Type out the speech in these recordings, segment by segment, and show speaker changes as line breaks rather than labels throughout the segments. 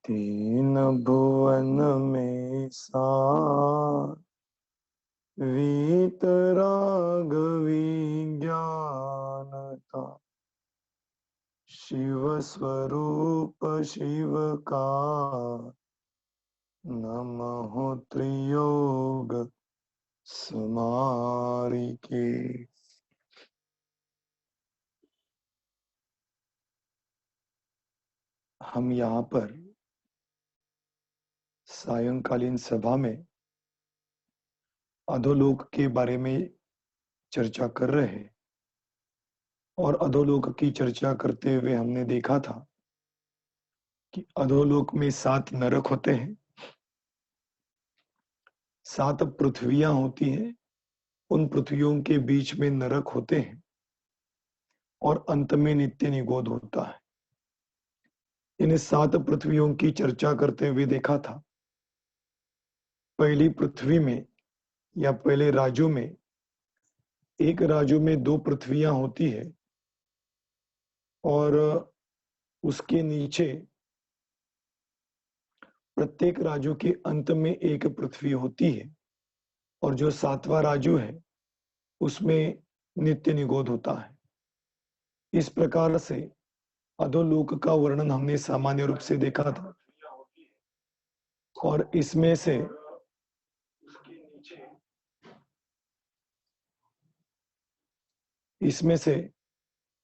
तीन भुवन में वीतराग विज्ञानता, शिव स्वरूप शिव का नमः त्रियोग समारिके। हम यहाँ पर सायंकालीन सभा में अधोलोक के बारे में चर्चा कर रहे हैं और अधोलोक की चर्चा करते हुए हमने देखा था कि अधोलोक में 7 नरक होते हैं, 7 पृथ्वियां होती हैं, उन पृथ्वियों के बीच में नरक होते हैं और अंत में नित्य निगोध होता है। इन 7 पृथ्वियों की चर्चा करते हुए देखा था, पहली पृथ्वी में या पहले राज्यों में, एक राज्यों में 2 पृथ्वियां होती है और उसके नीचे प्रत्येक राज्यों के अंत में एक पृथ्वी होती है और जो 7वां राज्य है उसमें नित्य निगोध होता है। इस प्रकार से अधोलोक का वर्णन हमने सामान्य रूप से देखा था और इसमें से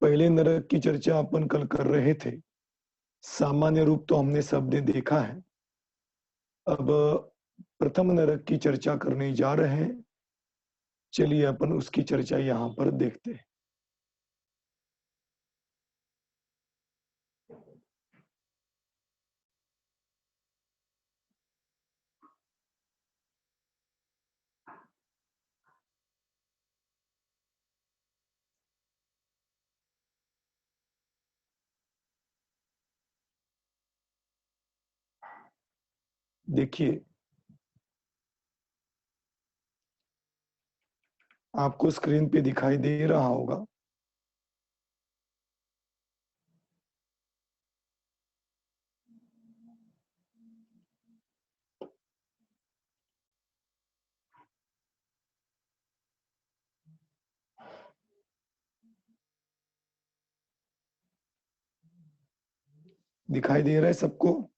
पहले नरक की चर्चा अपन कल कर रहे थे। सामान्य रूप तो हमने सबने देखा है। अब प्रथम नरक की चर्चा करने जा रहे हैं। चलिए अपन उसकी चर्चा यहाँ पर देखते हैं। देखिए, आपको स्क्रीन पे दिखाई दे रहा होगा, दिखाई दे रहा है सबको?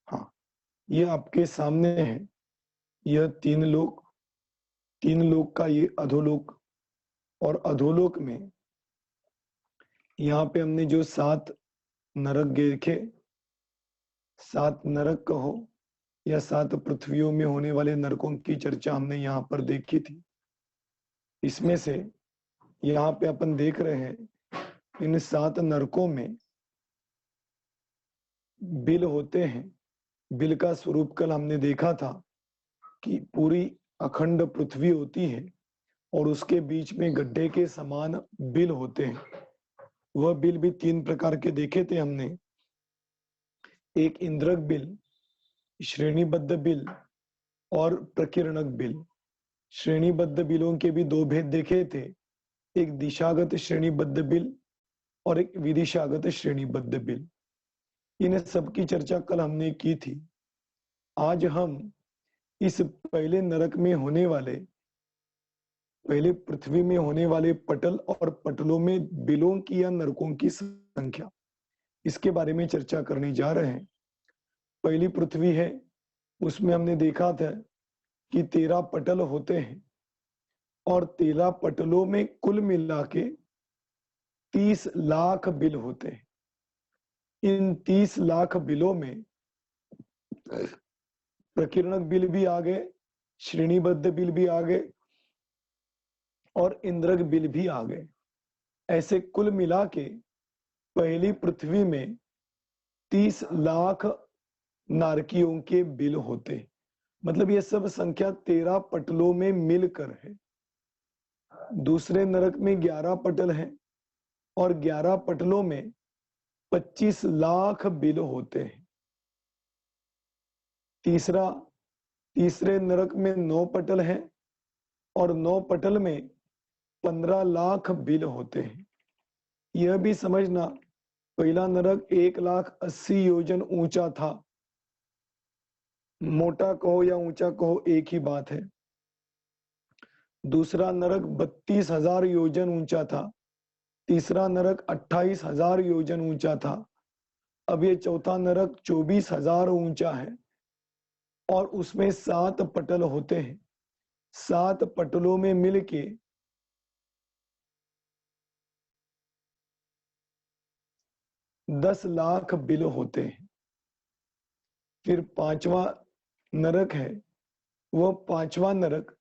हाँ, ये आपके सामने है। यह 3 लोक, 3 लोक का ये अधोलोक और अधोलोक में यहाँ पे हमने जो 7 नरक देखे, 7 नरक कहो या 7 पृथ्वियों में होने वाले नरकों की चर्चा हमने यहाँ पर देखी थी। इसमें से यहाँ पे अपन देख रहे हैं, इन 7 नरकों में बिल होते हैं। बिल का स्वरूप कल हमने देखा था कि पूरी अखंड पृथ्वी होती है और उसके बीच में गड्ढे के समान बिल होते हैं। वह बिल भी 3 प्रकार के देखे थे हमने। एक इंद्रक बिल, श्रेणीबद्ध बिल और प्रकीर्णक बिल। श्रेणीबद्ध बिलों के भी 2 भेद देखे थे, एक दिशागत श्रेणीबद्ध बिल और एक विदिशागत श्रेणीबद्ध बिल। इन सब की चर्चा कल हमने की थी। आज हम इस पहले नरक में होने वाले, पहले पृथ्वी में होने वाले पटल और पटलों में बिलों की या नरकों की संख्या, इसके बारे में चर्चा करने जा रहे हैं। पहली पृथ्वी है, उसमें हमने देखा था कि 13 पटल होते हैं और 13 पटलों में कुल मिला के 30 लाख बिल होते हैं। इन 30 लाख बिलों में प्रकीर्णक बिल भी आ गए, श्रेणीबद्ध बिल भी आ गए और इंद्रक बिल भी आ गए। ऐसे कुल मिला के पहली पृथ्वी में 30 लाख नारकियों के बिल होते। मतलब ये सब संख्या 13 पटलों में मिलकर है। दूसरे नरक में 11 पटल हैं और 11 पटलों में 25 लाख बिल होते हैं। तीसरे नरक में 9 पटल हैं और 9 पटल में 15 लाख बिल होते हैं। यह भी समझना, पहला नरक 1,80,000 योजन ऊंचा था। मोटा कहो या ऊंचा कहो एक ही बात है। दूसरा नरक 32,000 योजन ऊंचा था। तीसरा नरक 28,000 योजन ऊंचा था। अब ये चौथा नरक 24,000 ऊंचा है और उसमें 7 पटल होते हैं। 7 पटलों में मिलके 10 लाख बिल होते हैं। फिर पांचवा नरक है, वह पांचवा नरक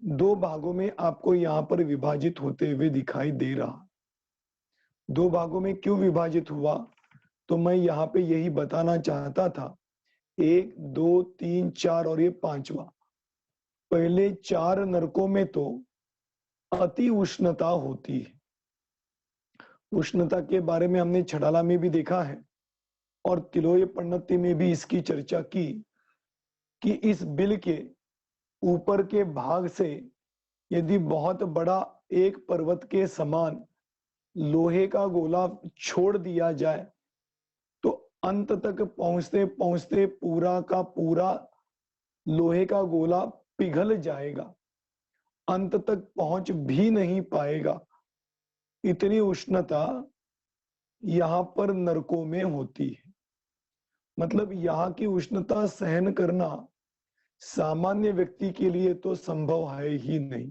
2 भागों में आपको यहां पर विभाजित होते हुए दिखाई दे रहा। 2 भागों में क्यों विभाजित हुआ, तो मैं यहाँ पे यही बताना चाहता था। 1, 2, 3, 4 और ये पांचवा। पहले 4 नरकों में तो अति उष्णता होती है। उष्णता के बारे में हमने छड़ाला में भी देखा है और तिलोय पन्नति में भी इसकी चर्चा की कि इस बिल के ऊपर के भाग से यदि बहुत बड़ा एक पर्वत के समान लोहे का गोला छोड़ दिया जाए तो अंत तक पहुंचते पहुंचते पूरा का पूरा लोहे का गोला पिघल जाएगा, अंत तक पहुंच भी नहीं पाएगा। इतनी उष्णता यहाँ पर नरकों में होती है। मतलब यहाँ की उष्णता सहन करना सामान्य व्यक्ति के लिए तो संभव है ही नहीं।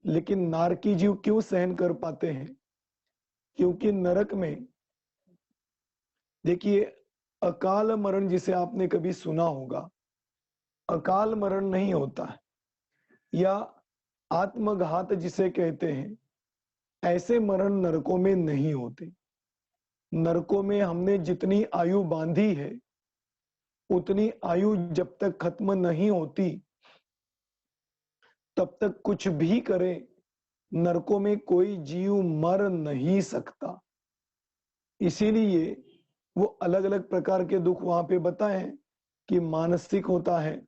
लेकिन नारकी जीव क्यों सहन कर पाते हैं? क्योंकि नरक में देखिए, अकाल मरण जिसे आपने कभी सुना होगा, अकाल मरण नहीं होता है, या आत्मघात जिसे कहते हैं, ऐसे मरण नरकों में नहीं होते। नरकों में हमने जितनी आयु बांधी है उतनी आयु जब तक खत्म नहीं होती तब तक कुछ भी करे नरकों में कोई जीव मर नहीं सकता। इसीलिए वो अलग अलग प्रकार के दुख वहां पे बताए कि मानसिक होता है,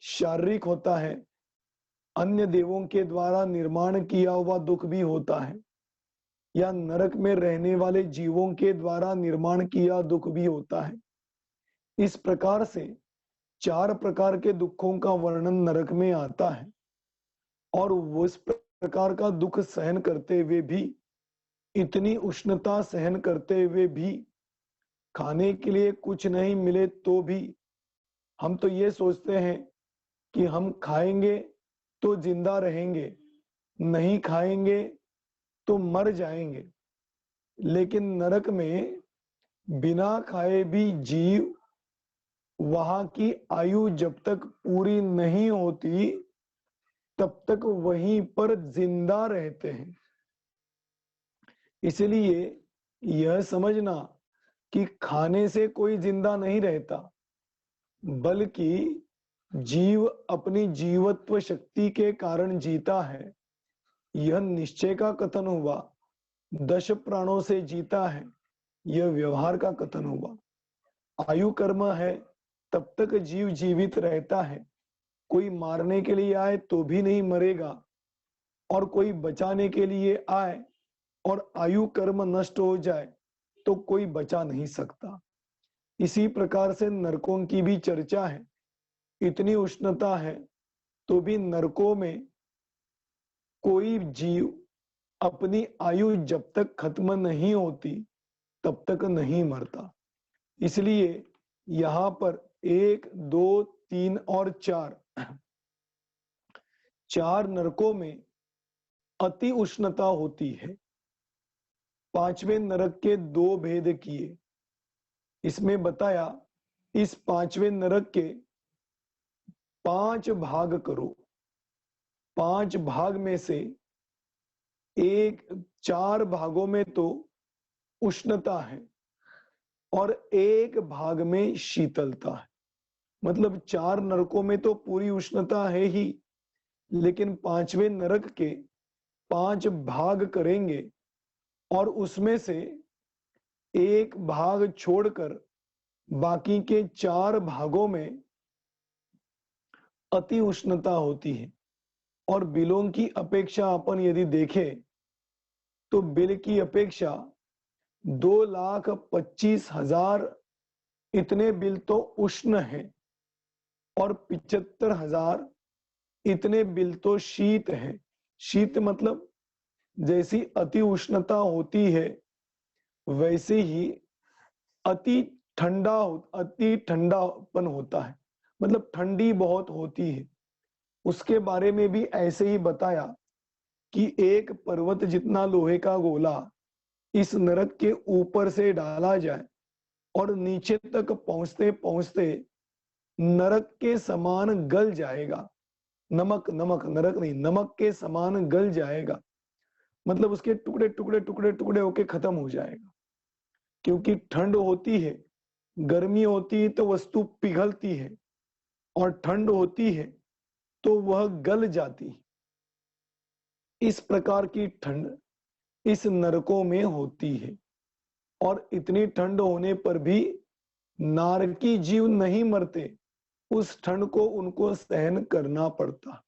शारीरिक होता है, अन्य देवों के द्वारा निर्माण किया हुआ दुख भी होता है, या नरक में रहने वाले जीवों के द्वारा निर्माण किया दुख भी होता है। इस प्रकार से 4 प्रकार के दुखों का वर्णन नरक में आता है और वो इस प्रकार का दुख सहन करते हुए भी, इतनी उष्णता सहन करते हुए भी, खाने के लिए कुछ नहीं मिले तो भी हम तो ये सोचते हैं कि हम खाएंगे तो जिंदा रहेंगे, नहीं खाएंगे तो मर जाएंगे। लेकिन नरक में बिना खाए भी जीव वहां की आयु जब तक पूरी नहीं होती तब तक वहीं पर जिंदा रहते हैं। इसलिए यह समझना कि खाने से कोई जिंदा नहीं रहता, बल्कि जीव अपनी जीवत्व शक्ति के कारण जीता है, यह निश्चय का कथन हुआ। 10 प्राणों से जीता है, यह व्यवहार का कथन हुआ। आयु कर्म है तब तक जीव जीवित रहता है। कोई मारने के लिए आए तो भी नहीं मरेगा, और कोई बचाने के लिए आए और आयु कर्म नष्ट हो जाए तो कोई बचा नहीं सकता। इसी प्रकार से नरकों की भी चर्चा है। इतनी उष्णता है तो भी नरकों में कोई जीव अपनी आयु जब तक खत्म नहीं होती तब तक नहीं मरता। इसलिए यहां पर 1, 2, 3 और 4 नरकों में अति उष्णता होती है। 5वें नरक के 2 भेद किए। इसमें बताया इस 5वें नरक के 5 भाग करो। 5 भाग में से 4 भागों में तो उष्णता है और 1 भाग में शीतलता है। मतलब 4 नरकों में तो पूरी उष्णता है ही, लेकिन 5वें नरक के 5 भाग करेंगे और उसमें से 1 भाग छोड़कर बाकी के 4 भागों में अति उष्णता होती है। और बिलों की अपेक्षा अपन यदि देखें तो बिल की अपेक्षा 2,25,000 इतने बिल तो उष्ण हैं और 75,000 इतने बिल तो शीत है। शीत मतलब जैसी अति उष्णता होती है वैसे ही अति अति ठंडापन होता है, मतलब ठंडी बहुत होती है। उसके बारे में भी ऐसे ही बताया कि एक पर्वत जितना लोहे का गोला इस नरक के ऊपर से डाला जाए और नीचे तक पहुंचते पहुंचते नरक के समान गल जाएगा। नमक नमक नरक नहीं, नमक के समान गल जाएगा, मतलब उसके टुकड़े टुकड़े टुकड़े टुकड़े होके खत्म हो जाएगा। क्योंकि ठंड होती है, गर्मी होती है तो वस्तु पिघलती है, और ठंड होती है तो वह गल जाती है। इस प्रकार की ठंड इस नरकों में होती है, और इतनी ठंड होने पर भी नारकी जीव नहीं मरते। उस ठंड को उनको सहन करना पड़ता,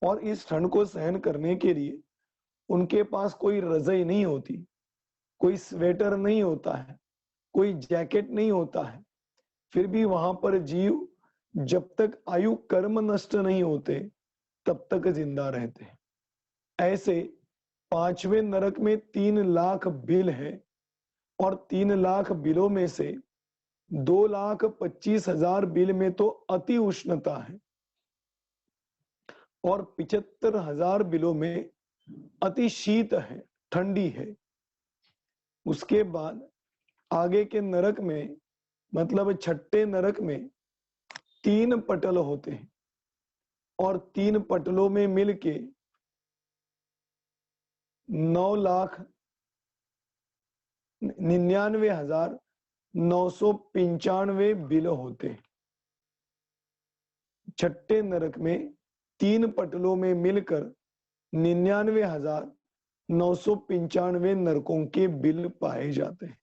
और इस ठंड को सहन करने के लिए उनके पास कोई रजाई नहीं होती, कोई स्वेटर नहीं होता है, कोई जैकेट नहीं होता है। फिर भी वहां पर जीव जब तक आयु कर्म नष्ट नहीं होते तब तक जिंदा रहते हैं। ऐसे 5वें नरक में 3 लाख बिल है, और 3 लाख बिलों में से 2,25,000 बिल में तो अति उष्णता है, और 75,000 बिलों में अति शीत है, ठंडी है। उसके बाद आगे के नरक में, मतलब छठे नरक में 3 पटल होते हैं, और 3 पटलों में मिलके 9,99,995 बिल होते हैं। छठे नरक में 3 पटलों में मिलकर 99,995 नरकों के बिल पाए जाते हैं।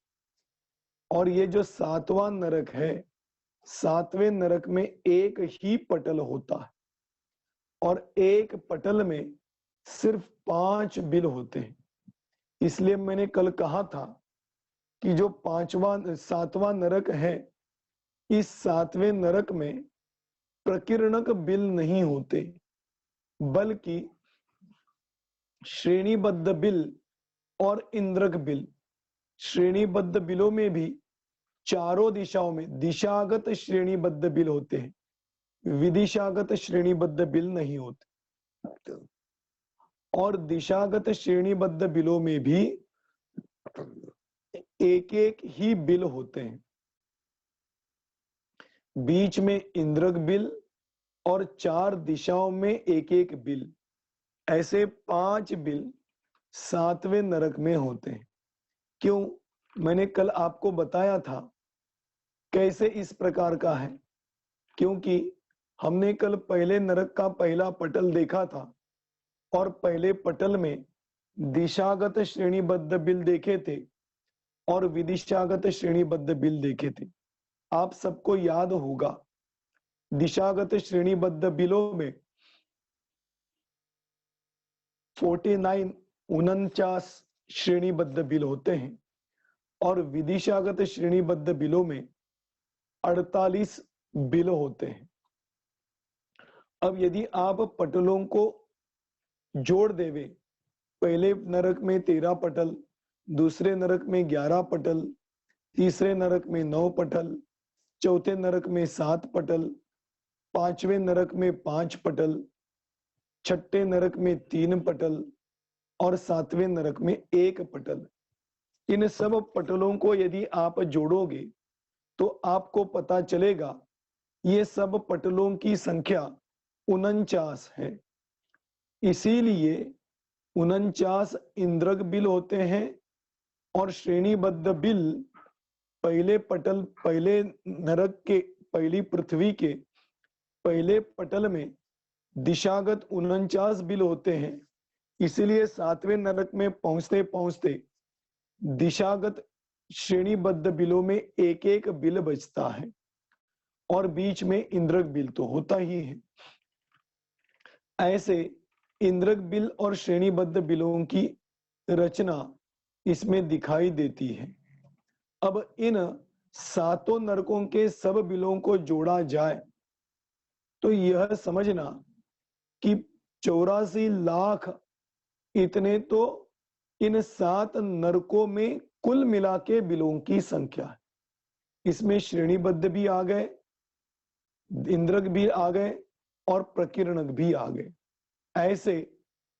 और ये जो 7वां नरक है, 7वें नरक में एक ही पटल होता है, और एक पटल में सिर्फ 5 बिल होते हैं। इसलिए मैंने कल कहा था कि जो 7वां नरक है, इस 7वें नरक में प्रकीर्णक बिल नहीं होते, बल्कि श्रेणीबद्ध बिल और इंद्रक बिल। श्रेणीबद्ध बिलों में भी चारों दिशाओं में दिशागत श्रेणीबद्ध बिल होते हैं, विदिशागत श्रेणीबद्ध बिल नहीं होते। और दिशागत श्रेणीबद्ध बिलों में भी एक एक ही बिल होते हैं, बीच में इंद्रक बिल और 4 दिशाओं में एक एक बिल। ऐसे 5 बिल 7वें नरक में होते हैं। क्यों? मैंने कल आपको बताया था कैसे इस प्रकार का है, क्योंकि हमने कल पहले नरक का पहला पटल देखा था, और पहले पटल में दिशागत श्रेणीबद्ध बिल देखे थे और विदिशागत श्रेणीबद्ध बिल देखे थे। आप सबको याद होगा, दिशागत श्रेणीबद्ध बिलों में 49 श्रेणीबद्ध बिल होते हैं, और विदिशागत श्रेणीबद्ध बिलों में 48 बिल होते हैं। अब यदि आप पटलों को जोड़ देवे, पहले नरक में 13 पटल, दूसरे नरक में 11 पटल, तीसरे नरक में 9 पटल, चौथे नरक में 7 पटल, 5वें नरक में 5 पटल, छठे नरक में 3 पटल, और 7वें नरक में 1 पटल। इन सब पटलों को यदि आप जोड़ोगे तो आपको पता चलेगा ये सब पटलों की संख्या 49 है। इसीलिए 49 इंद्रक बिल होते हैं, और श्रेणीबद्ध बिल पहले पटल, पहले नरक के, पहली पृथ्वी के पहले पटल में दिशागत 49 बिल होते हैं। इसीलिए 7वें नरक में पहुंचते पहुंचते दिशागत श्रेणीबद्ध बिलों में एक एक बिल बचता है, और बीच में इंद्रक बिल तो होता ही है। ऐसे इंद्रक बिल और श्रेणीबद्ध बिलों की रचना इसमें दिखाई देती है। अब इन सातों नरकों के सब बिलों को जोड़ा जाए तो यह समझना कि 84 लाख इतने तो इन 7 नरकों में कुल मिला के बिलों की संख्या है। इसमें श्रेणीबद्ध भी आ गए, इंद्रक भी आ गए और प्रकीर्णक भी आ गए। ऐसे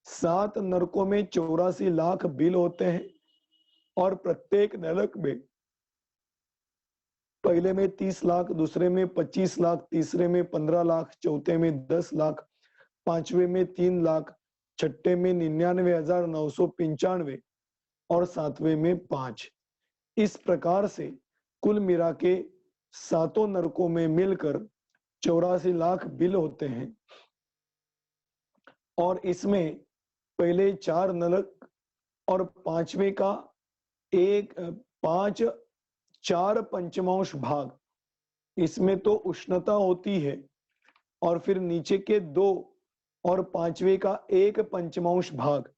7 नरकों में 84 लाख बिल होते हैं और प्रत्येक नरक में पहले में 30 लाख, दूसरे में 25 लाख, तीसरे में 15 लाख, चौथे में 10 लाख, पांचवे में 3 लाख, छठे में 99,995 और सातवें में 5। इस प्रकार से कुल मिला के सातों नरकों में मिलकर 84 लाख बिल होते हैं। और इसमें पहले 4 नरक और पांचवें का 4 पंचमांश भाग, इसमें तो उष्णता होती है, और फिर नीचे के 2 और पांचवें का 1 पंचमांश भाग,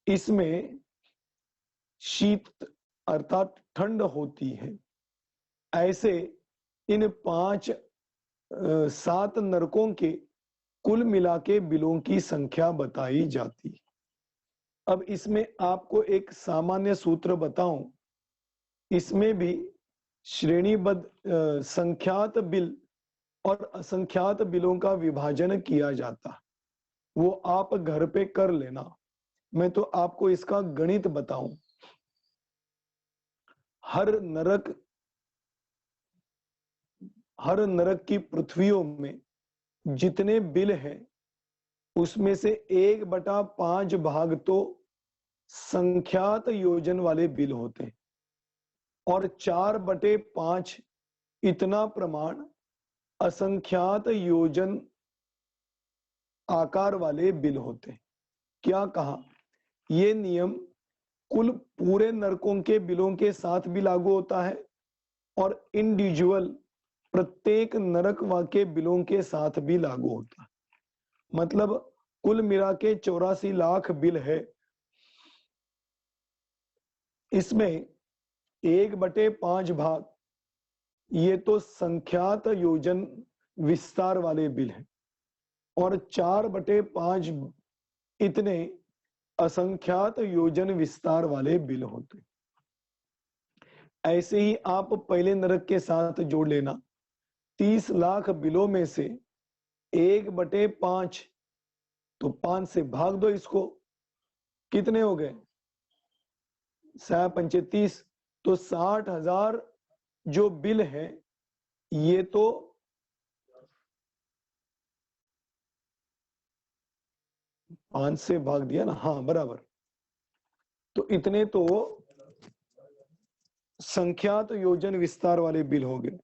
इसमें शीत अर्थात ठंड होती है। ऐसे इन 7 नरकों के कुल मिला के बिलों की संख्या बताई जाती है। अब इसमें आपको एक सामान्य सूत्र बताऊं, इसमें भी श्रेणीबद्ध संख्यात बिल और असंख्यात बिलों का विभाजन किया जाता, वो आप घर पे कर लेना। मैं तो आपको इसका गणित बताऊं। हर नरक की पृथ्वियों में जितने बिल हैं उसमें से 1/5 भाग तो संख्यात योजन वाले बिल होते हैं और 4/5 इतना प्रमाण असंख्यात योजन आकार वाले बिल होते हैं। क्या कहा? ये नियम कुल पूरे नरकों के बिलों के साथ भी लागू होता है और इंडिविजुअल प्रत्येक नरक के बिलों के साथ भी लागू होता है। मतलब कुल मिला के 84 लाख बिल है। इसमें 1/5 भाग ये तो संख्यात योजन विस्तार वाले बिल हैं और 4/5 इतने असंख्यात योजन विस्तार वाले बिल होते। ऐसे ही आप पहले नरक के साथ जोड़ लेना। 30 लाख बिलों में से 1/5, तो 5 से भाग दो इसको, कितने हो गए? 6×5 = 30। तो 60,000 जो बिल है ये तो 5 से भाग दिया ना, हाँ बराबर। तो इतने तो संख्यात योजन विस्तार वाले बिल हो गए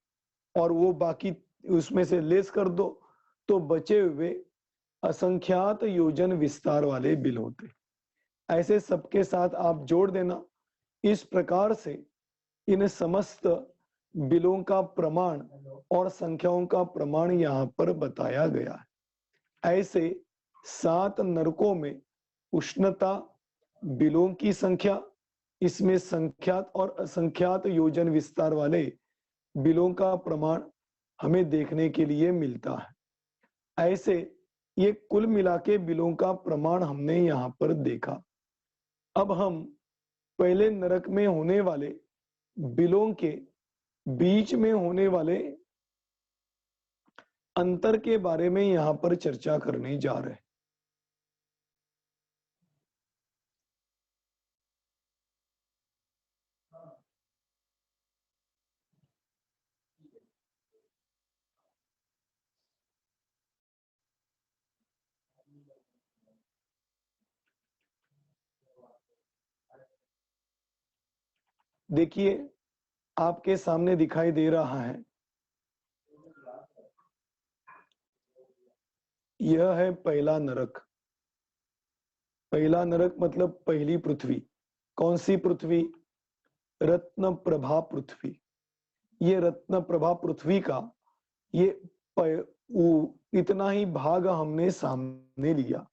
और वो बाकी उसमें से लेस कर दो तो बचे हुए असंख्यात योजन विस्तार वाले बिल होते। ऐसे सबके साथ आप जोड़ देना। इस प्रकार से इन समस्त बिलों का प्रमाण और संख्याओं का प्रमाण यहाँ पर बताया गया है। ऐसे 7 नरकों में उष्णता, बिलों की संख्या, इसमें संख्यात और असंख्यात योजन विस्तार वाले बिलों का प्रमाण हमें देखने के लिए मिलता है। ऐसे ये कुल मिला के बिलों का प्रमाण हमने यहाँ पर देखा। अब हम पहले नरक में होने वाले बिलों के बीच में होने वाले अंतर के बारे में यहाँ पर चर्चा करने जा रहे हैं। देखिए आपके सामने दिखाई दे रहा है, यह है पहला नरक। पहला नरक मतलब पहली पृथ्वी। कौन सी पृथ्वी? रत्न प्रभा पृथ्वी। ये रत्न प्रभा पृथ्वी का ये इतना ही भाग हमने सामने लिया।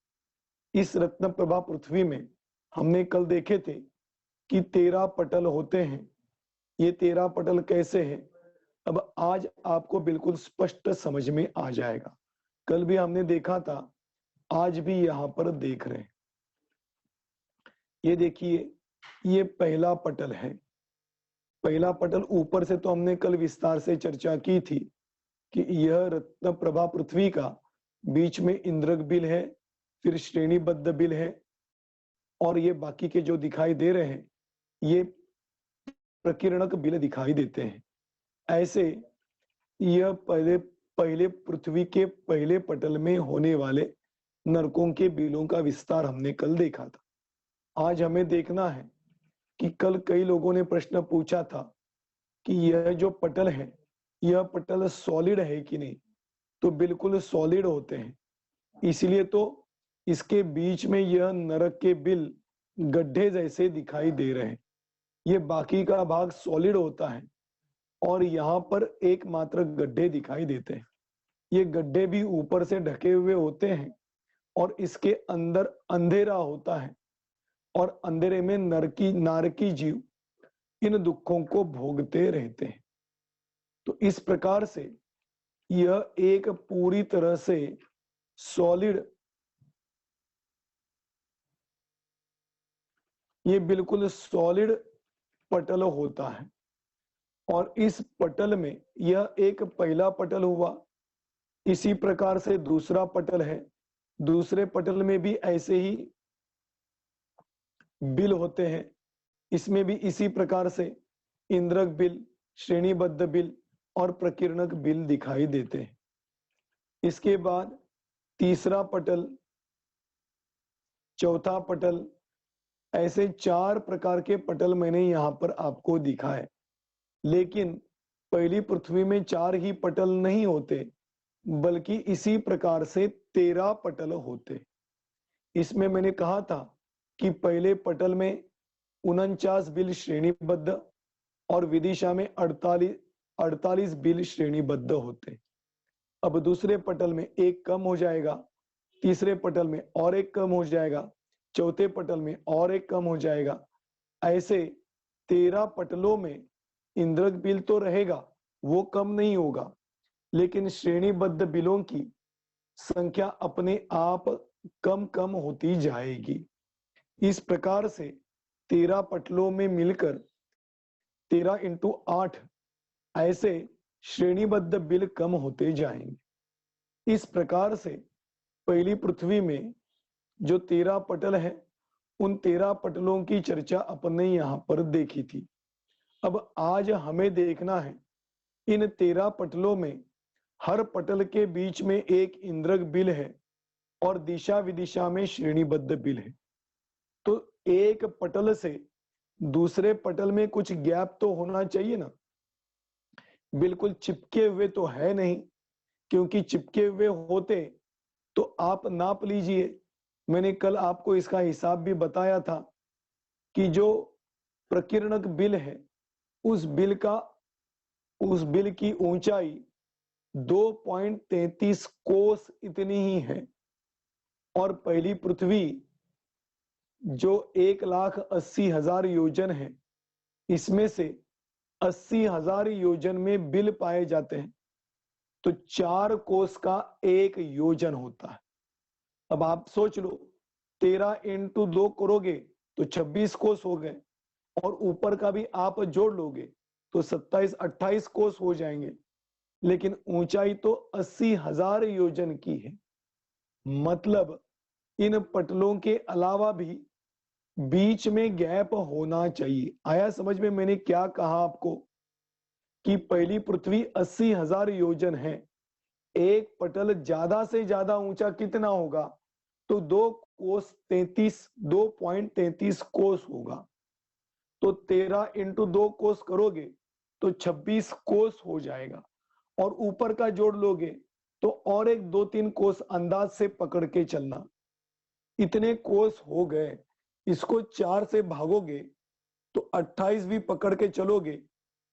इस रत्न प्रभा पृथ्वी में हमने कल देखे थे कि 13 पटल होते हैं। ये 13 पटल कैसे हैं, अब आज आपको बिल्कुल स्पष्ट समझ में आ जाएगा। कल भी हमने देखा था, आज भी यहाँ पर देख रहे हैं। ये देखिए, ये पहला पटल है। पहला पटल ऊपर से तो हमने कल विस्तार से चर्चा की थी कि यह रत्न प्रभा पृथ्वी का, बीच में इंद्रक बिल है, फिर श्रेणीबद्ध बिल है, और ये बाकी के जो दिखाई दे रहे हैं ये प्रकीर्णक बिल दिखाई देते हैं। ऐसे यह पहले पृथ्वी के पहले पटल में होने वाले नरकों के बिलों का विस्तार हमने कल देखा था। आज हमें देखना है कि कल कई लोगों ने प्रश्न पूछा था कि यह जो पटल है, यह पटल सॉलिड है कि नहीं, तो बिल्कुल सॉलिड होते हैं। इसलिए तो इसके बीच में यह नरक के बिल गड्ढे जैसे दिखाई दे रहे हैं। ये बाकी का भाग सॉलिड होता है और यहाँ पर एकमात्र गड्ढे दिखाई देते हैं। ये गड्ढे भी ऊपर से ढके हुए होते हैं और इसके अंदर अंधेरा होता है, और अंधेरे में नारकी जीव इन दुखों को भोगते रहते हैं। तो इस प्रकार से यह एक पूरी तरह से सॉलिड, ये बिल्कुल सॉलिड पटल होता है। और इस पटल में यह एक पहला पटल हुआ, इसी प्रकार से दूसरा पटल है। दूसरे पटल में भी ऐसे ही बिल होते हैं। इसमें भी इसी प्रकार से इंद्रक बिल, श्रेणीबद्ध बिल और प्रकीर्णक बिल दिखाई देते हैं। इसके बाद तीसरा पटल, चौथा पटल, ऐसे 4 प्रकार के पटल मैंने यहाँ पर आपको दिखाए। लेकिन पहली पृथ्वी में 4 ही पटल नहीं होते, बल्कि इसी प्रकार से 13 पटल होते। इसमें मैंने कहा था कि पहले पटल में 49 बिल श्रेणीबद्ध और विदिशा में 48 बिल श्रेणीबद्ध होते। अब दूसरे पटल में एक कम हो जाएगा, तीसरे पटल में और एक कम हो जाएगा, चौथे पटल में और एक कम हो जाएगा। ऐसे 13 पटलों में इंद्रक बिल तो रहेगा, वो कम नहीं होगा, लेकिन श्रेणीबद्ध बिलों की संख्या अपने आप कम कम होती जाएगी। इस प्रकार से 13 पटलों में मिलकर 13 इंटू 8 ऐसे श्रेणीबद्ध बिल कम होते जाएंगे। इस प्रकार से पहली पृथ्वी में जो 13 पटल है, उन 13 पटलों की चर्चा अपने यहाँ पर देखी थी। अब आज हमें देखना है इन 13 पटलों में हर पटल के बीच में एक इंद्रक बिल है और दिशा विदिशा में श्रेणीबद्ध बिल है। तो एक पटल से दूसरे पटल में कुछ गैप तो होना चाहिए ना। बिल्कुल चिपके हुए तो है नहीं, क्योंकि चिपके हुए होते तो आप नाप लीजिए। मैंने कल आपको इसका हिसाब भी बताया था कि जो प्रकीर्णक बिल है, उस बिल की ऊंचाई 2.33 कोस इतनी ही है, और पहली पृथ्वी जो 1,80,000 योजन है, इसमें से 80,000 योजन में बिल पाए जाते हैं, तो 4 कोस का 1 योजन होता है। अब आप सोच लो, 13 इंटू 2 करोगे तो 26 कोस हो गए, और ऊपर का भी आप जोड़ लोगे तो 27-28 कोस हो जाएंगे। लेकिन ऊंचाई तो 80,000 योजन की है। मतलब इन पटलों के अलावा भी बीच में गैप होना चाहिए। आया समझ में मैंने क्या कहा आपको कि पहली पृथ्वी 80,000 योजन है। एक पटल ज्यादा से ज्यादा ऊंचा कितना होगा, तो 2.33 कोस होगा। तो 13 इंटू 2 कोस करोगे तो 26 कोस हो जाएगा, और ऊपर का जोड़ लोगे तो और एक 2-3 कोस अंदाज से पकड़ के चलना, इतने कोस हो गए। इसको 4 से भागोगे तो 28 भी पकड़ के चलोगे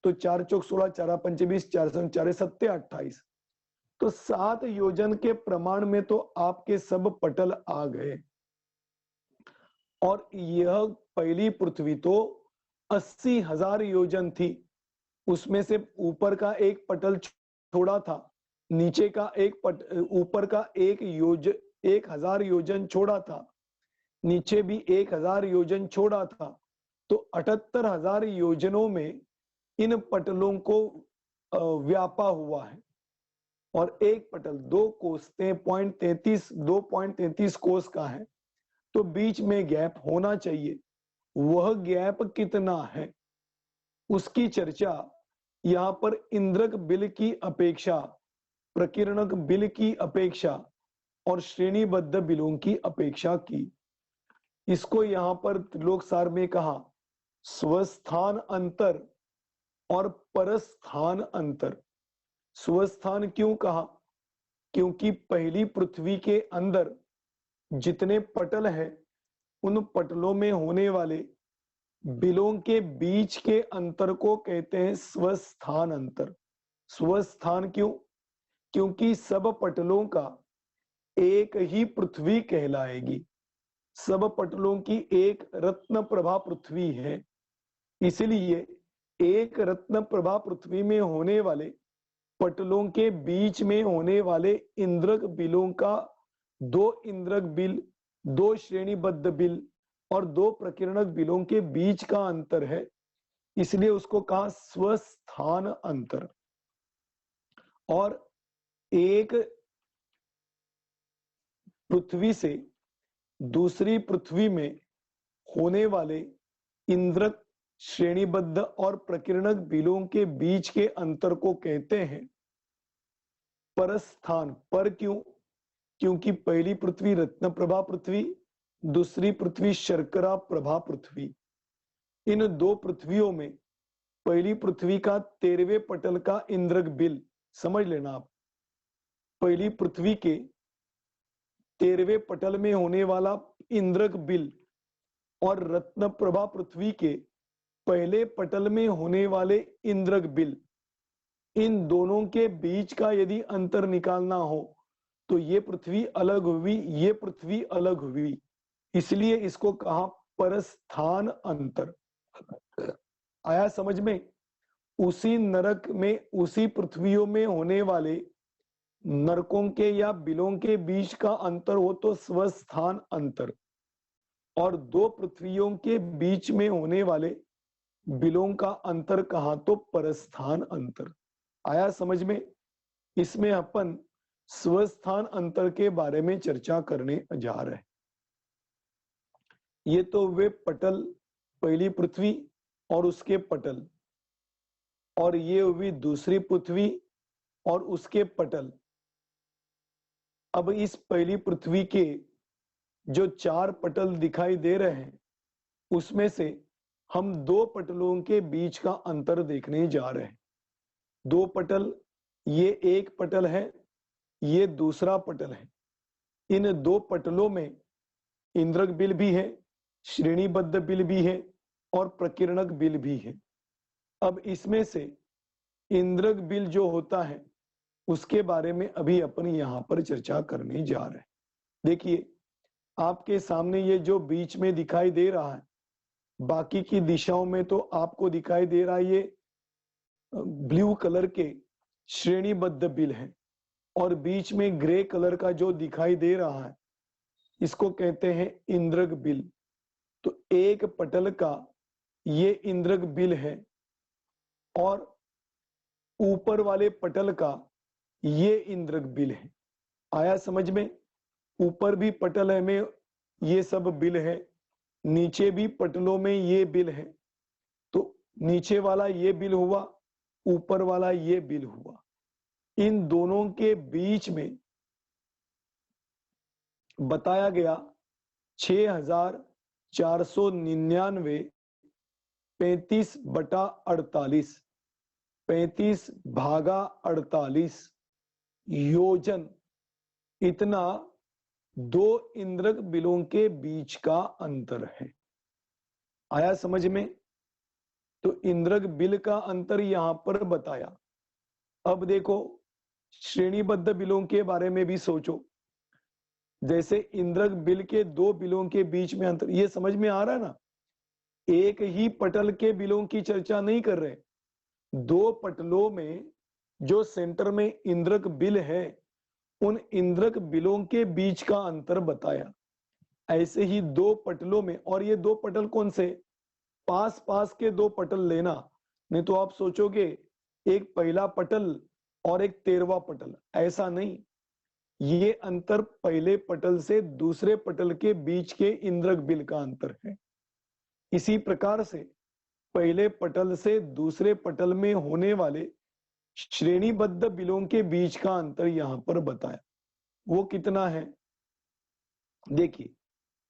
तो 4 चौक 16, 4 पंचे 20, 4 4 7 28, तो 7 योजन के प्रमाण में तो आपके सब पटल आ गए। और यह पहली पृथ्वी तो 80,000 योजन थी, उसमें से ऊपर का एक पटल छोड़ा था, नीचे का ऊपर का 1,000 योजन छोड़ा था, नीचे भी 1,000 योजन छोड़ा था। तो 78,000 योजनों में इन पटलों को व्यापा हुआ है। और एक पटल 2.33 कोस का है, तो बीच में गैप होना चाहिए। वह गैप कितना है, उसकी चर्चा यहाँ पर इंद्रक बिल की अपेक्षा, प्रकीर्णक बिल की अपेक्षा और श्रेणीबद्ध बिलों की अपेक्षा की। इसको यहाँ पर त्रिलोकसार में कहा स्वस्थान अंतर और परस्थान अंतर। स्वस्थान क्यों कहा? क्योंकि पहली पृथ्वी के अंदर जितने पटल हैं, उन पटलों में होने वाले बिलों के बीच के अंतर को कहते हैं स्वस्थान अंतर। स्वस्थान क्यों? क्योंकि सब पटलों का एक ही पृथ्वी कहलाएगी। सब पटलों की एक रत्न प्रभा पृथ्वी है, इसलिए एक रत्न प्रभा पृथ्वी में होने वाले पटलों के बीच में होने वाले इंद्रक बिलों का 2 इंद्रक बिल, 2 श्रेणीबद्ध बिल और 2 प्रकीर्णक बिलों के बीच का अंतर है, इसलिए उसको कहा स्वस्थान अंतर। और एक पृथ्वी से दूसरी पृथ्वी में होने वाले इंद्रक, श्रेणीबद्ध और प्रकीर्णक बिलों के बीच के अंतर को कहते हैं परस्थान। पर क्यों? क्योंकि पहली पृथ्वी रत्न प्रभा पृथ्वी, दूसरी पृथ्वी शर्करा प्रभा पृथ्वी। इन दो पृथ्वियों में पहली पृथ्वी का 13वें पटल का इंद्रक बिल समझ लेना आप। पहली पृथ्वी के 13वें पटल में होने वाला इंद्रक बिल और रत्न प्रभा पृथ्वी के पहले पटल में होने वाले इंद्रक बिल, इन दोनों के बीच का यदि अंतर निकालना हो तो ये पृथ्वी अलग हुई, ये पृथ्वी अलग हुई, इसलिए इसको कहा परस्थान अंतर। आया समझ में? उसी नरक में, उसी पृथ्वियों में होने वाले नरकों के या बिलों के बीच का अंतर हो तो स्वस्थान अंतर, और दो पृथ्वियों के बीच में होने वाले बिलों का अंतर कहा तो परस्थान अंतर। आया समझ में? इसमें अपन स्वस्थान अंतर के बारे में चर्चा करने जा रहे हैं। ये तो वे पटल, पहली पृथ्वी और उसके पटल, और ये हुई दूसरी पृथ्वी और उसके पटल। अब इस पहली पृथ्वी के जो 4 पटल दिखाई दे रहे हैं, उसमें से हम 2 पटलों के बीच का अंतर देखने जा रहे हैं। 2 पटल, ये एक पटल है, ये दूसरा पटल है। इन 2 पटलों में इंद्रक बिल भी है, श्रेणीबद्ध बिल भी है और प्रकीर्णक बिल भी है। अब इसमें से इंद्रक बिल जो होता है उसके बारे में अभी अपन यहां पर चर्चा करने जा रहे हैं। देखिए आपके सामने ये जो बीच में दिखाई दे रहा है, बाकी की दिशाओं में तो आपको दिखाई दे रहा है ये ब्लू कलर के श्रेणीबद्ध बिल है, और बीच में ग्रे कलर का जो दिखाई दे रहा है इसको कहते हैं इंद्रक बिल। तो एक पटल का ये इंद्रक बिल है और ऊपर वाले पटल का ये इंद्रक बिल है। आया समझ में? ऊपर भी पटल है में ये सब बिल है, नीचे भी पटलों में ये बिल है। तो नीचे वाला ये बिल हुआ, ऊपर वाला ये बिल हुआ। इन दोनों के बीच में बताया गया 6,499 35/48, 35/48 योजन, इतना 2 इंद्रक बिलों के बीच का अंतर है। आया समझ में? तो इंद्रक बिल का अंतर यहां पर बताया। अब देखो श्रेणीबद्ध बिलों के बारे में भी सोचो। जैसे इंद्रक बिल के 2 बिलों के बीच में अंतर, ये समझ में आ रहा है ना? एक ही पटल के बिलों की चर्चा नहीं कर रहे, दो पटलों में जो सेंटर में इंद्रक बिल है उन इंद्रक बिलों के बीच का अंतर बताया। ऐसे ही दो पटलों में, और ये दो पटल कौन से, पास पास के दो पटल लेना, नहीं तो आप सोचोगे एक पहला पटल और एक 13वां पटल, ऐसा नहीं। ये अंतर पहले पटल से दूसरे पटल के बीच के इंद्रक बिल का अंतर है। इसी प्रकार से पहले पटल से दूसरे पटल में होने वाले श्रेणीबद्ध बिलों के बीच का अंतर यहां पर बताया। वो कितना है, देखिए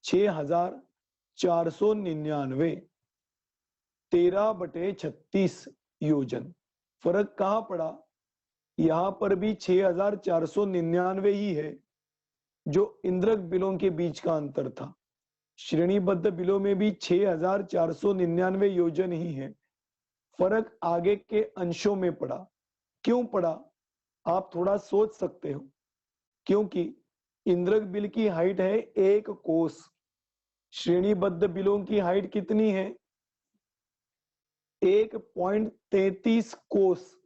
6499 13/36 योजन। फर्क कहां पड़ा, यहां पर भी 6499 ही है जो इंद्रक बिलों के बीच का अंतर था। श्रेणीबद्ध बिलों में भी 6499 योजन ही है। फर्क आगे के अंशों में पड़ा। क्यों पड़ा, आप थोड़ा सोच सकते हो। क्योंकि इंद्रक बिल की हाइट है 1 कोस, श्रेणीबद्ध बिलों की हाइट कितनी है 1.33 कोस।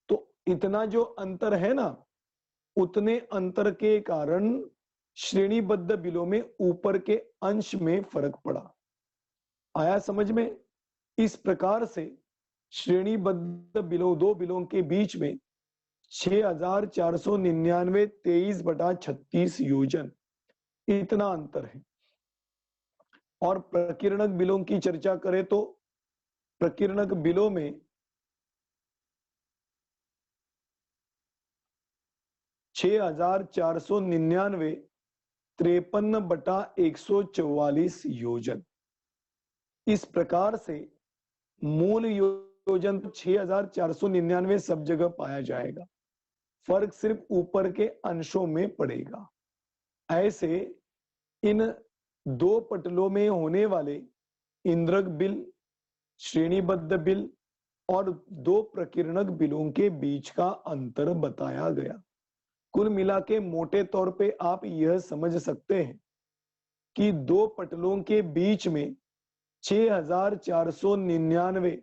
तो इतना जो अंतर है ना, उतने अंतर के कारण श्रेणीबद्ध बिलों में ऊपर के अंश में फर्क पड़ा। आया समझ में। इस प्रकार से श्रेणीबद्ध बिलों, दो बिलों के बीच में 6499 23/36 योजन, इतना अंतर है। और प्रकीर्णक बिलों की चर्चा करें तो प्रकीर्णक बिलों में 6499 53/144 योजन। इस प्रकार से मूल योजन 6499 सब जगह पाया जाएगा, फर्क सिर्फ ऊपर के अंशों में पड़ेगा। ऐसे इन दो पटलों में होने वाले इंद्रक बिल, श्रेणीबद्ध बिल और दो प्रकीर्णक बिलों के बीच का अंतर बताया गया। कुल मिला के मोटे तौर पे आप यह समझ सकते हैं कि दो पटलों के बीच में 6499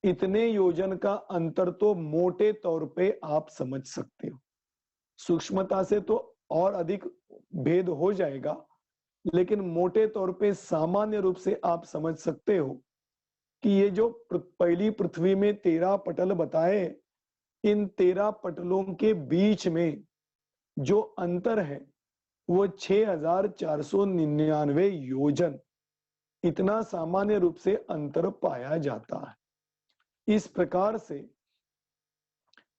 इतने योजन का अंतर तो मोटे तौर पे आप समझ सकते हो। सूक्ष्मता से तो और अधिक भेद हो जाएगा, लेकिन मोटे तौर पे सामान्य रूप से आप समझ सकते हो कि ये जो पहली पृथ्वी में 13 पटल बताए, इन 13 पटलों के बीच में जो अंतर है वो 6499 योजन, इतना सामान्य रूप से अंतर पाया जाता है। इस प्रकार से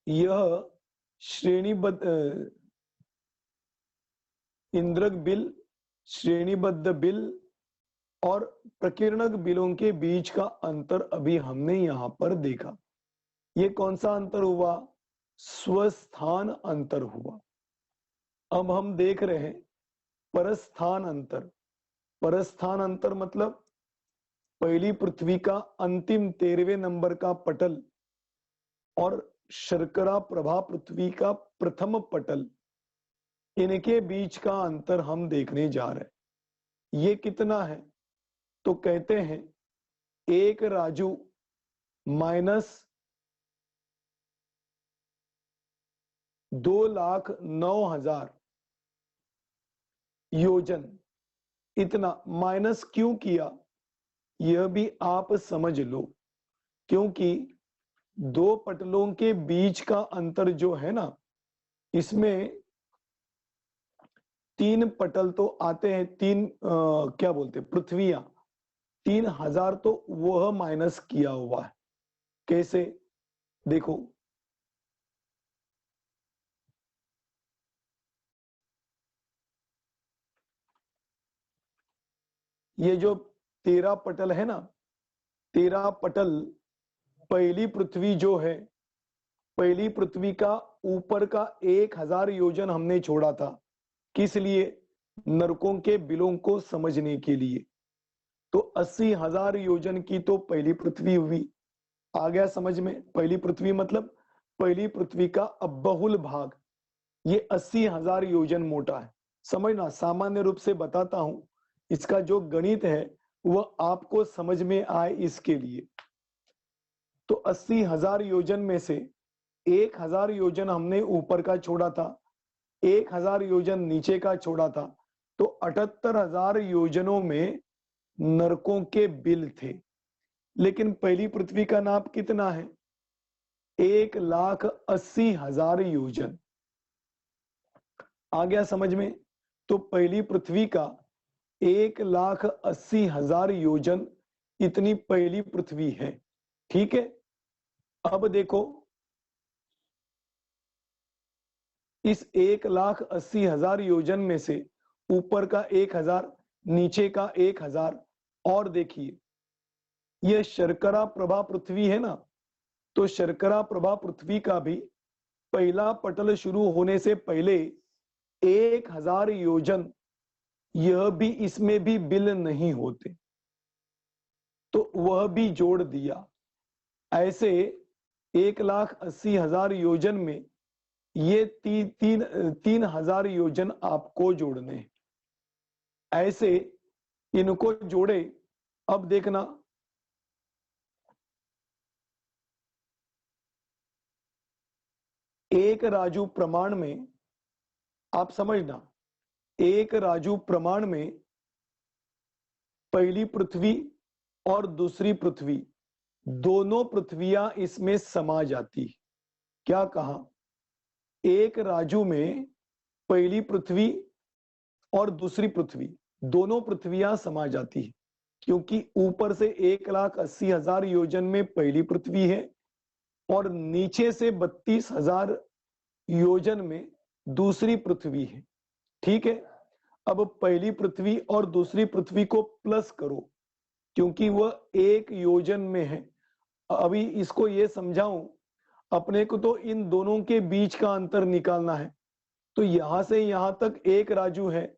यह श्रेणीबद्ध इंद्रक बिल, श्रेणीबद्ध बिल और प्रकीर्णक बिलों के बीच का अंतर अभी हमने यहां पर देखा। ये कौन सा अंतर हुआ, स्वस्थान अंतर हुआ। अब हम देख रहे हैं परस्थान अंतर। परस्थान अंतर मतलब पहली पृथ्वी का अंतिम 13वें नंबर का पटल और शर्करा प्रभा पृथ्वी का प्रथम पटल, इनके बीच का अंतर हम देखने जा रहे हैं। ये कितना है, तो कहते हैं 1 राजू माइनस 2,09,000 योजन। इतना माइनस क्यों किया यह भी आप समझ लो, क्योंकि दो पटलों के बीच का अंतर जो है ना, इसमें 3 पटल तो आते हैं, क्या बोलते हैं पृथ्वियां, 3000 तो वह माइनस किया हुआ है। कैसे, देखो ये जो 13 पटल है ना, 13 पटल पहली पृथ्वी जो है, पहली पृथ्वी का ऊपर का 1000 योजन हमने छोड़ा था, किस लिए, नरकों के बिलों को समझने के लिए। तो 80,000 योजन की तो पहली पृथ्वी हुई। आ गया समझ में, पहली पृथ्वी मतलब पहली पृथ्वी का बहुल भाग, ये 80,000 योजन मोटा है। समझना, सामान्य रूप से बताता हूं, इसका जो गणित है वह आपको समझ में आए इसके लिए। तो 80,000 योजन में से 1,000 योजन हमने ऊपर का छोड़ा था, 1,000 योजन नीचे का छोड़ा था, तो 78,000 योजनों में नरकों के बिल थे। लेकिन पहली पृथ्वी का नाप कितना है? 1,80,000 योजन। आ गया समझ में? तो पहली पृथ्वी का 1,80,000 योजन इतनी पहली पृथ्वी है। ठीक है, अब देखो इस 1,80,000 योजन में से ऊपर का 1,000, नीचे का 1,000, और देखिए यह शर्करा प्रभा पृथ्वी है ना, तो शर्करा प्रभा पृथ्वी का भी पहला पटल शुरू होने से पहले 1,000 योजन यह भी, इसमें भी बिल नहीं होते, तो वह भी जोड़ दिया। ऐसे 1,80,000 योजन में ये 3,000 योजन आपको जोड़ने हैं। ऐसे इनको जोड़े। अब देखना, एक राजू प्रमाण में, आप समझना, एक राजू प्रमाण में पहली पृथ्वी और दूसरी पृथ्वी दोनों पृथ्वियां इसमें समा जाती। क्या कहा? एक राजू में पहली पृथ्वी और दूसरी पृथ्वी दोनों पृथ्वियां समा जाती है, क्योंकि ऊपर से 1,80,000 योजन में पहली पृथ्वी है और नीचे से 32,000 योजन में दूसरी पृथ्वी है। ठीक है, अब पहली पृथ्वी और दूसरी पृथ्वी को प्लस करो, क्योंकि वह एक योजन में है। अभी इसको ये समझाऊं, अपने को तो इन दोनों के बीच का अंतर निकालना है। तो यहां से यहां तक एक राजू है,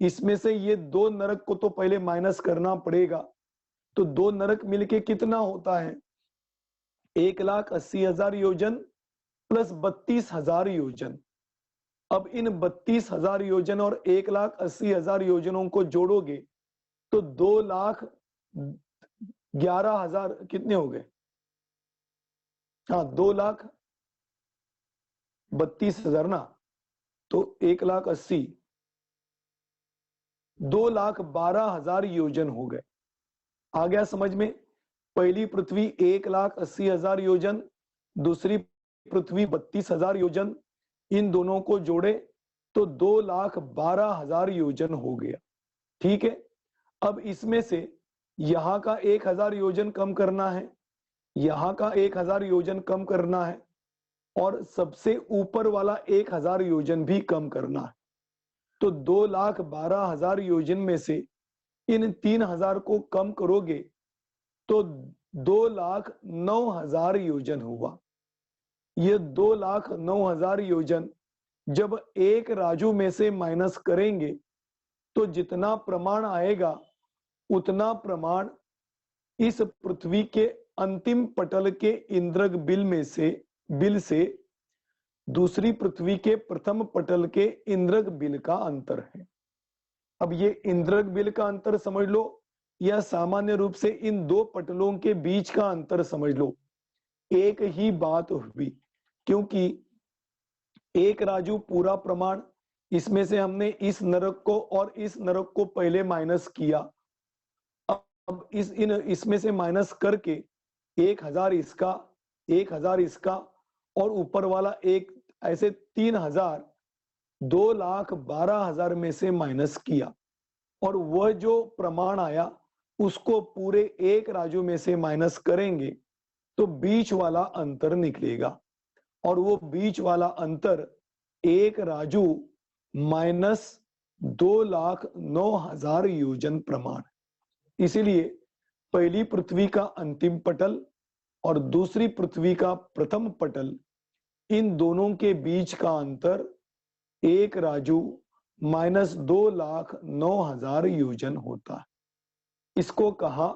इसमें से ये 2 नरक को तो पहले माइनस करना पड़ेगा। तो 2 नरक मिलके कितना होता है? 1,80,000 योजन प्लस 32,000 योजन। अब इन 32,000 योजन और 1,80,000 योजनों को जोड़ोगे तो 2,11,000 कितने हो गए? हाँ, 2,32,000 ना, तो 1,80,000, 2,12,000 योजन हो गए। आ गया समझ में? पहली पृथ्वी 1,80,000 योजन, दूसरी पृथ्वी 32,000 योजन, इन दोनों को जोड़े तो 2,12,000 योजन हो गया। ठीक है, अब इसमें से यहां का 1,000 योजन कम करना है, यहां का 1,000 योजन कम करना है, और सबसे ऊपर वाला 1,000 योजन भी कम करना है। तो 2,12,000 योजन में से इन 3,000 को कम करोगे तो 2,09,000 योजन हुआ। ये 2,09,000 योजन जब एक राजू में से माइनस करेंगे तो जितना प्रमाण आएगा उतना प्रमाण इस पृथ्वी के अंतिम पटल के इंद्रक बिल से दूसरी पृथ्वी के प्रथम पटल के इंद्रक बिल का अंतर है। अब ये इंद्रक बिल का अंतर समझ लो, या सामान्य रूप से इन 2 पटलों के बीच का अंतर समझ लो, एक ही बात हुई। क्योंकि एक राजू पूरा प्रमाण, इसमें से हमने इस नरक को और इस नरक को पहले माइनस किया। अब इसमें से माइनस करके 1,000 इसका, 1,000 इसका, और ऊपर वाला एक, ऐसे 3,000, 2,12,000 में से माइनस किया, और वह जो प्रमाण आया उसको पूरे एक राजू में से माइनस करेंगे तो बीच वाला अंतर निकलेगा, और वो बीच वाला अंतर एक राजू माइनस 2,09,000 योजन प्रमाण। इसीलिए पहली पृथ्वी का अंतिम पटल और दूसरी पृथ्वी का प्रथम पटल, इन दोनों के बीच का अंतर एक राजू माइनस 2,09,000 योजन होता है। इसको कहा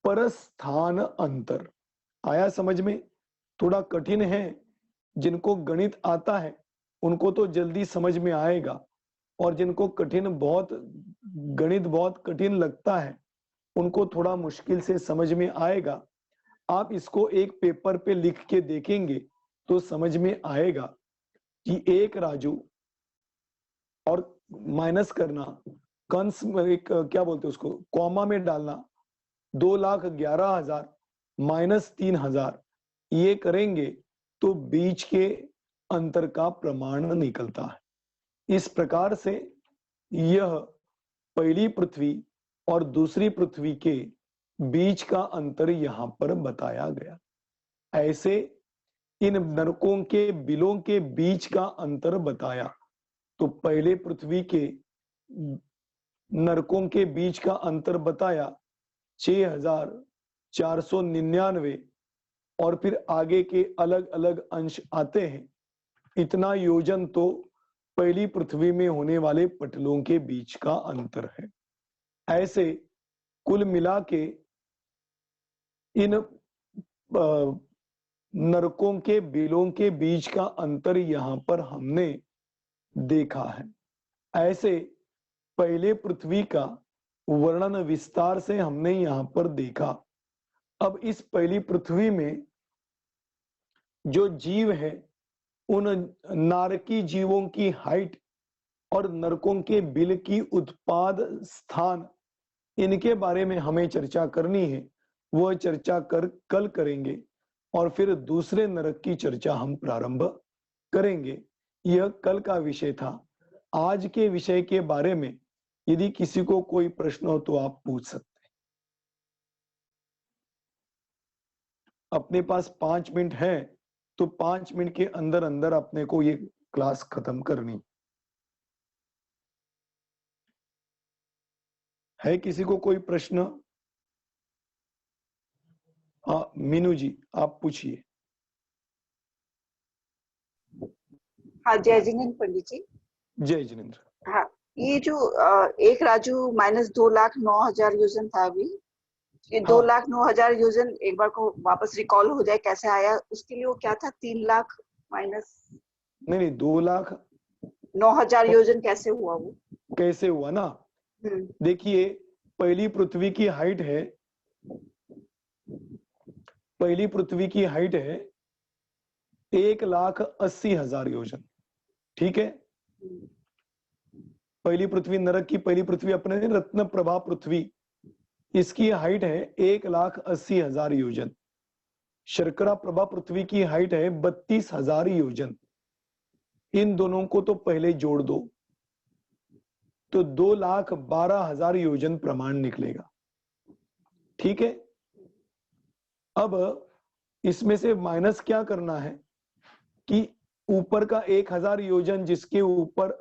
परस्थान अंतर। आया समझ में? थोड़ा कठिन है, जिनको गणित आता है उनको तो जल्दी समझ में आएगा, और जिनको गणित बहुत कठिन लगता है उनको थोड़ा मुश्किल से समझ में आएगा। आप इसको एक पेपर पे लिख के देखेंगे तो समझ में आएगा कि एक राजू और माइनस करना, कंस में एक क्या बोलते हैं उसको, कॉमा में डालना, 2,11,000 माइनस 3,000, ये करेंगे तो बीच के अंतर का प्रमाण निकलता है। इस प्रकार से यह पहली पृथ्वी और दूसरी पृथ्वी के बीच का अंतर यहां पर बताया गया। ऐसे इन नरकों के बिलों के बीच का अंतर बताया। तो पहले पृथ्वी के नरकों के बीच का अंतर बताया 6,499, और फिर आगे के अलग अलग अंश आते हैं। इतना योजन तो पहली पृथ्वी में होने वाले पटलों के बीच का अंतर है। ऐसे कुल मिला के इन नरकों के बिलों के बीच का अंतर यहां पर हमने देखा है। ऐसे पहले पृथ्वी का वर्णन विस्तार से हमने यहां पर देखा। अब इस पहली पृथ्वी में जो जीव है, उन नारकी जीवों की हाइट और नरकों के बिल की उत्पाद स्थान, इनके बारे में हमें चर्चा करनी है। वह चर्चा कल करेंगे और फिर दूसरे नरक की चर्चा हम प्रारंभ करेंगे। यह कल का विषय था। आज के विषय के बारे में यदि किसी को कोई प्रश्न हो तो आप पूछ सकते हैं। अपने पास 5 मिनट है तो 5 मिनट के अंदर अंदर अपने को ये क्लास खत्म करनी है। किसी को कोई प्रश्न? हाँ मीनू जी, आप पूछिए।
हाँ, जय जिनेन्द्र पंडित जी।
जय जिनेन्द्र।
हाँ, ये जो एक राजू माइनस 2,09,000 योजन था अभी, ये 2,09,000 योजन एक बार को वापस रिकॉल हो जाए कैसे आया, उसके लिए वो क्या था, 3 लाख माइनस
नहीं 2,09,000
योजन कैसे हुआ वो?
कैसे हुआ ना, देखिए पहली पृथ्वी की हाइट है, पहली पृथ्वी की हाइट है 1,80,000 योजन। ठीक है, पहली पृथ्वी नरक की पहली पृथ्वी अपने रत्न प्रभा पृथ्वी, इसकी हाइट है 1,80,000 योजन। शर्करा प्रभा पृथ्वी की हाइट है 32,000 योजन। इन दोनों को तो पहले जोड़ दो तो 2,12,000 योजन प्रमाण निकलेगा। ठीक है, अब इसमें से माइनस क्या करना है कि ऊपर का 1,000 योजन जिसके ऊपर,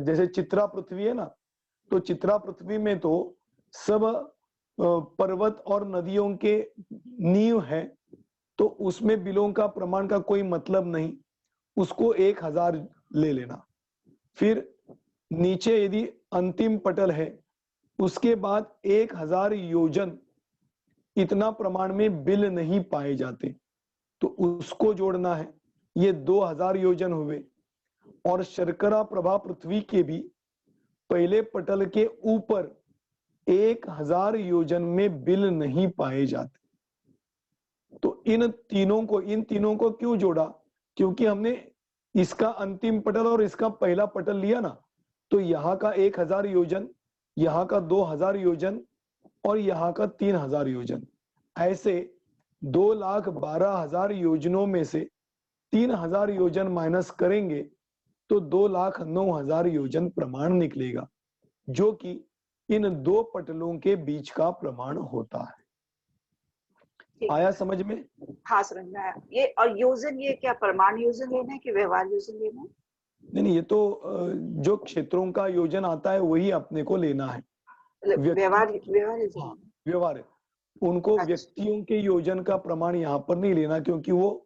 जैसे चित्रा पृथ्वी है ना, तो चित्रा पृथ्वी में तो सब पर्वत और नदियों के नींव है, तो उसमें बिलों का प्रमाण का कोई मतलब नहीं, उसको 1,000 ले लेना। फिर नीचे यदि अंतिम पटल है, उसके बाद 1,000 योजन इतना प्रमाण में बिल नहीं पाए जाते, तो उसको जोड़ना है। ये 2,000 योजन हुए। और शर्करा प्रभा पृथ्वी के भी पहले पटल के ऊपर 1,000 योजन में बिल नहीं पाए जाते। तो इन तीनों को क्यों जोड़ा? क्योंकि हमने इसका अंतिम पटल और इसका पहला पटल लिया ना, तो यहाँ का 1,000 योजन, यहाँ का 2,000 योजन और यहाँ का 3,000 योजन। ऐसे 2,12,000 योजनों में से 3,000 योजन माइनस करेंगे तो 2,09,000 योजन प्रमाण निकलेगा, जो कि इन दो पटलों के बीच का प्रमाण होता है। आया समझ में?
हाँ समझ में आया। ये और योजन, ये क्या प्रमाण योजन लेना है कि व्यवहार योजन लेना है?
नहीं, ये तो जो क्षेत्रों का योजन आता है वही अपने को लेना है। व्यवहार उनको व्यक्तियों के योजन का प्रमाण यहाँ पर नहीं लेना, क्योंकि वो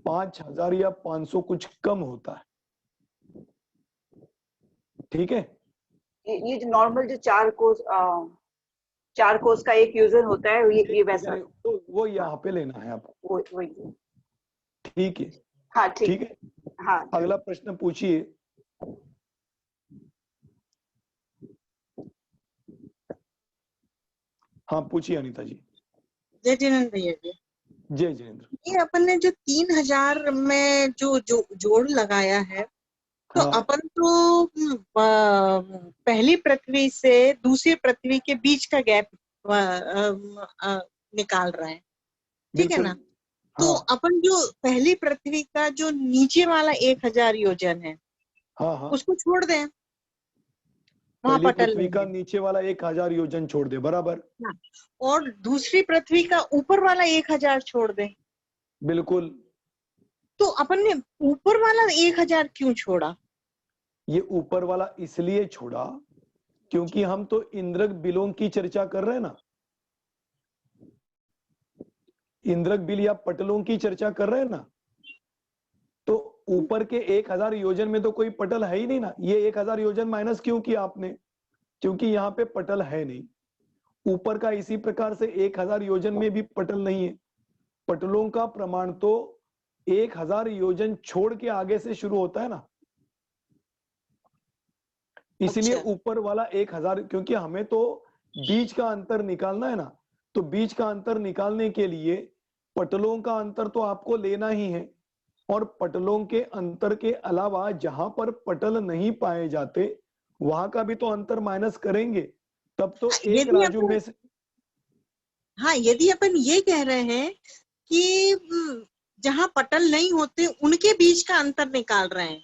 5,000 या 500 कुछ कम होता है। ठीक है,
ये जो नॉर्मल जो 4 कोस का एक योजन होता है, ये वैसा
तो वो यहाँ पे लेना है आपको।
वही।
ठीक है,
हाँ
ठीक है।
हाँ,
अगला प्रश्न पूछिए। हाँ पूछिए अनीता जी।
जय जिनेन्द्र भैया जी।
जय जिनेन्द्र।
ये अपन ने जो 3000 में जो जोड़ लगाया है, तो
हाँ
अपन तो पहली पृथ्वी से दूसरी पृथ्वी के बीच का गैप निकाल रहे हैं, ठीक है
बिल्कुल।
ना? तो
हाँ
अपन जो पहली पृथ्वी का जो नीचे वाला 1000 योजन है,
हाँ हाँ,
उसको छोड़ दें, वहां
पहली
पटल
पृथ्वी का
लेंगे।
नीचे वाला 1000 योजन छोड़ दे, बराबर।
हाँ, और दूसरी पृथ्वी का ऊपर वाला 1000 छोड़ दें।
बिल्कुल।
तो अपन ने ऊपर वाला 1000 क्यों छोड़ा?
ये ऊपर वाला इसलिए छोड़ा क्योंकि हम तो इंद्रक बिलों की चर्चा कर रहे हैं ना, इंद्रक बिल या पटलों की चर्चा कर रहे हैं ना। तो ऊपर के 1000 योजन में तो कोई पटल है ही नहीं ना। ये 1000 योजन माइनस क्यों किया आपने? क्योंकि यहाँ पे पटल है नहीं। ऊपर का इसी प्रकार से 1000 योजन में भी पटल नहीं है। पटलों का प्रमाण तो 1000 योजन छोड़ के आगे से शुरू होता है ना, इसलिए
अच्छा।
ऊपर वाला 1000, क्योंकि हमें तो बीच का अंतर निकालना है ना। तो बीच का अंतर निकालने के लिए पटलों का अंतर तो आपको लेना ही है, और पटलों के अंतर के अलावा जहां पर पटल नहीं पाए जाते वहां का भी तो अंतर माइनस करेंगे, तब तो एक
यदि
राजू
अपन
में से।
हाँ, यदि अपन ये कह रहे हैं कि जहां पटल नहीं होते उनके बीच का अंतर निकाल रहे हैं,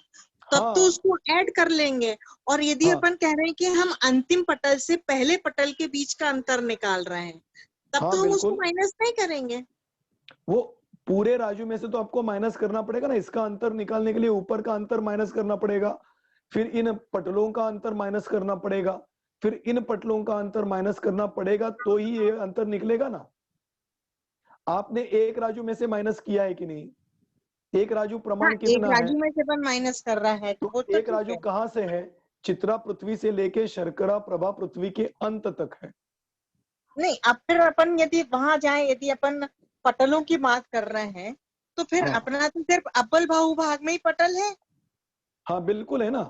तब तो
हाँ
उसको ऐड कर लेंगे। और यदि
हाँ
अपन कह रहे हैं कि हम अंतिम पटल से पहले पटल के बीच का अंतर निकाल रहे हैं, तब
हाँ
तो हम उसको
बिल्कुल।
माइनस नहीं करेंगे।
वो पूरे राजू में से तो आपको माइनस करना पड़ेगा ना। इसका अंतर निकालने के लिए ऊपर का अंतर माइनस करना पड़ेगा, फिर इन पटलों का अंतर माइनस करना पड़ेगा, फिर इन पटलों का अंतर माइनस करना पड़ेगा, तो ही ये अंतर निकलेगा ना। आपने एक राजू में से माइनस किया है कि नहीं? एक राजू
हाँ,
प्रमाण
एक
कितना है?
राजू में से अपन माइनस कर रहा है,
तो
वो तो
एक
ठीक
राजू
है।
कहां से है? चित्रा पृथ्वी से लेके शर्करा प्रभा पृथ्वी के अंत तक है।
नहीं, अब फिर अपन यदि वहां जाए, यदि अपन पटलों की बात कर रहे हैं, तो फिर
हाँ
अपना तो सिर्फ अव्वल भाग में ही पटल है
हाँ बिल्कुल है ना।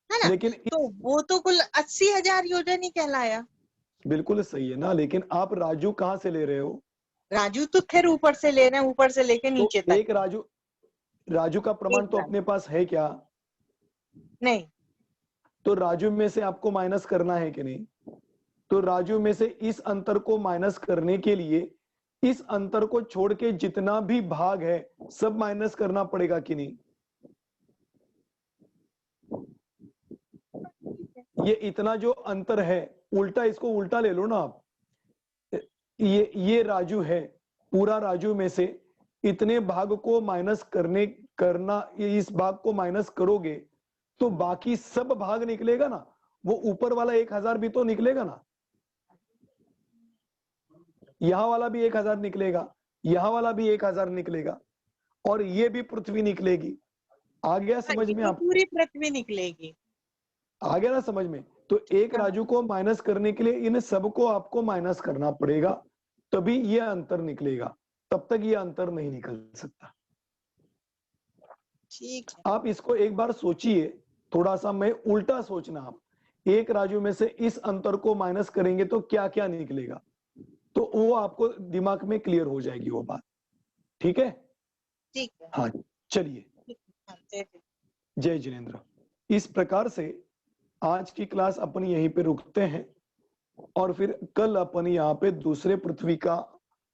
ना?
लेकिन
तो वो तो कुल 80,000 योजन ही कहलाया।
बिल्कुल सही है ना, लेकिन आप राजू कहां से ले रहे हो?
राजू तो खैर ऊपर से ले रहे हैं, ऊपर से लेके
तो
नीचे तक।
एक राजू, राजू का प्रमाण
एक
तो
राजू
अपने पास है क्या?
नहीं।
तो राजू में से आपको माइनस करना है कि नहीं? तो राजू में से इस अंतर को माइनस करने के लिए इस अंतर को छोड़ के जितना भी भाग है सब माइनस करना पड़ेगा कि नहीं? ये इतना जो अंतर है, उल्टा इसको उल्टा ले लो ना आप। ये राजू है, पूरा राजू में से इतने भाग को माइनस करना, इस भाग को माइनस करोगे तो बाकी सब भाग निकलेगा ना। वो ऊपर वाला 1000 भी तो निकलेगा ना, यहां वाला भी 1000 निकलेगा, यहां वाला भी 1000 निकलेगा, और ये भी पृथ्वी निकलेगी। आ गया
हाँ,
समझ
ये
में
तो
आप?
पूरी पृथ्वी निकलेगी।
आ गया ना समझ में? तो एक
हाँ,
राजू को माइनस करने के लिए इन सबको आपको माइनस करना पड़ेगा, तभी ये अंतर निकलेगा। तब तक ये अंतर नहीं निकल सकता।
ठीक है।
आप इसको एक बार सोचिए, थोड़ा सा मैं उल्टा सोचना आप। एक राजू में से इस अंतर को माइनस करेंगे तो क्या क्या निकलेगा, तो वो आपको दिमाग में क्लियर हो जाएगी वो बात। ठीक है?
ठीक है।
हाँ चलिए।
ठीक है। हाँ, जय जय।
जय जिनेन्द्र। इस प्रकार से आज की क्लास अपन यहीं पे रुकते हैं, और फिर कल अपन यहाँ पे दूसरे पृथ्वी का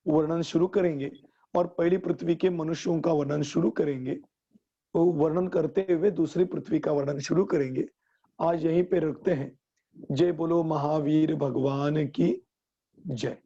वर्णन शुरू करेंगे, और पहली पृथ्वी के मनुष्यों का वर्णन शुरू करेंगे। तो वर्णन करते हुए दूसरी पृथ्वी का वर्णन शुरू करेंगे। आज यहीं पे रुकते हैं। जय बोलो महावीर भगवान की जय।